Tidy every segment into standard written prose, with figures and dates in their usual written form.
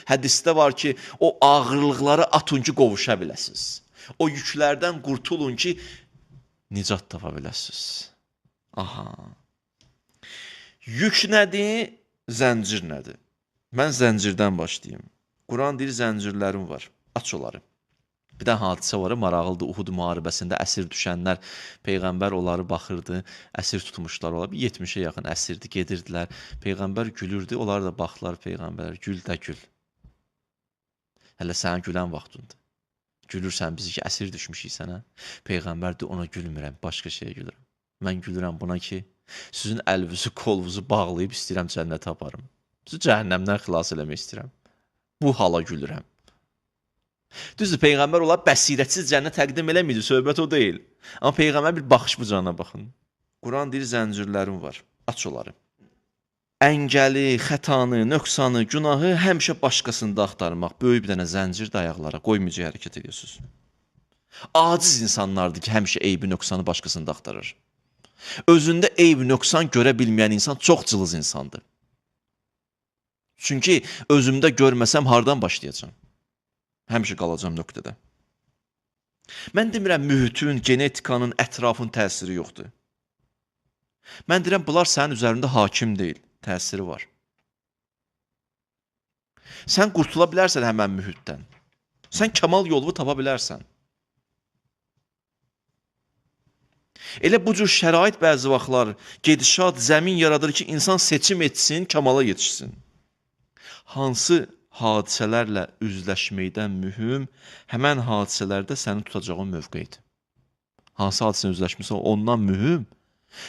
Hədisdə var ki, o ağırlıqları atın ki, qovuşa biləsiniz. O yüklərdən qurtulun ki, nicat tapa biləsiniz. Aha. Yük nədir? Zəncir nədir? Mən zəncirdən başlayayım. Quran deyir, zəncirlərim var. Aç onları. Bir də hadisə var, maraqlıdır. Uhud müharibəsində əsir düşənlər, Peyğəmbər onları baxırdı, əsir tutmuşlar. Onlar 70-ə yaxın əsirdi, gedirdilər. Peyğəmbər gülürdü, onlar da baxdılar Peyğəmbərə. Gül də gül. Hələ sənə gülən vaxtındır. Gülürsən bizi ki, əsir düşmüşük sənə. Peyğəmbər də ona gülmürəm, başqa şeyə gülürəm. Mən gülürəm buna ki, sizin əlinizi, kolunuzu bağlayıb istəyirəm cənnətə aparım. Sizi cəhənnəmdən xilas eləmək istəyirəm. Bu hala gülürəm. Düzdür, Peyğəmbər olar bəsirətsiz cənnət təqdim eləməyir, söhbət o deyil. Amma Peyğəmbər bir baxış bucağına baxın. Quran deyir, zəncirlərim var, aç onları. Əngəli, xətanı, nöqsanı, günahı həmişə başqasında axtarmaq. Böyük bir dənə zəncir də ayaqlara qoymayacaq hərəkət ediyorsunuz. Aciz insanlardır ki, həmişə eybi, nöqsanı başqasında axtarır. Özündə eybi, nöqsan görə bilməyən insan çox cılız insandır. Çünki özümdə görməsəm hardan başlayacağam? Həmişə qalacam nöqtədə. Mən demirəm, mühitin, genetikanın, ətrafın təsiri yoxdur. Mən deyirəm, bunlar sənin üzərində hakim deyil. Təsiri var. Sən qurtula bilərsən həmən mühitdən. Sən kəmal yolunu tapa bilərsən. Elə bu cür şərait bəzi vaxtlar, gedişat, zəmin yaradır ki, insan seçim etsin, kəmala yetişsin. Hansı hadisələrlə üzləşməkdən mühüm, həmən hadisələrdə səni tutacağın mövqedir. Hansı hadisələ üzləşmirsən, ondan mühüm,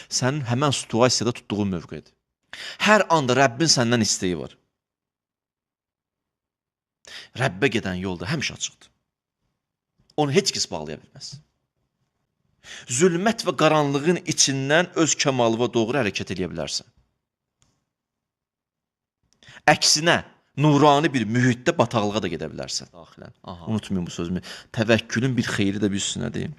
sənin həmən situasiyada tutduğun mövqedir. Hər anda Rəbbin səndən istəyi var. Rəbbə gedən yolda həmişə açıqdır. Onu heç kəs bağlaya bilməz. Zülmət və qaranlığın içindən öz kəmalıva doğru hərəkət edə bilərsən. Əksinə, nurani bir mühitdə bataqlığa da gedə bilərsən. Unutmayın bu sözümü. Təvəkkülün bir xeyri də bir üstünə deyim.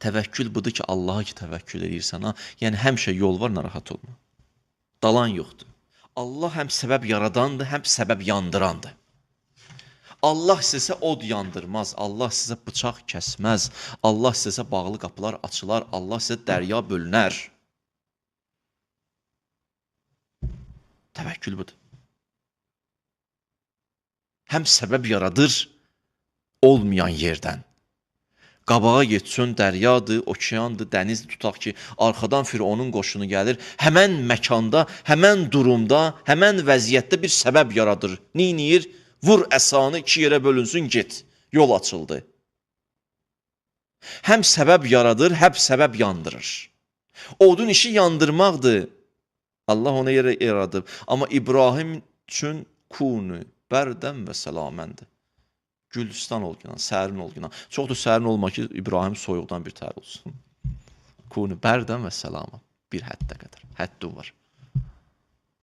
Təvəkkül budur ki, Allaha ki təvəkkül edirsən, yəni həmişə yol var, narahat olma. Dalan yoxdur. Allah həm səbəb yaradandır, həm səbəb yandırandır. Allah sizə od yandırmaz, Allah sizə bıçaq kəsməz, Allah sizə bağlı qapılar açılar, Allah sizə dərya bölünər. Təvəkkül budur. Həm səbəb yaradır olmayan yerdən. Qabağa getsən dəryadır, okeandır, dənizdir, tutaq ki, arxadan Fironun qoşunu gəlir, həmən məkanda, həmən durumda, həmən vəziyyətdə bir səbəb yaradır. Neyniyir? Vur əsanı, iki yerə bölünsün, get. Yol açıldı. Həm səbəb yaradır, həm səbəb yandırır. Odun işi yandırmaqdır. Allah ona yerə yaradıb. Amma İbrahim üçün kunu, bərdən və səlaməndir. Gülüstan olgunan, sərin olgunan. Çoxdur sərin olma ki, İbrahim soyuqdan bir tər olsun. Kunu, bərdən və səlamən. Bir həddə qədər. Həddi var.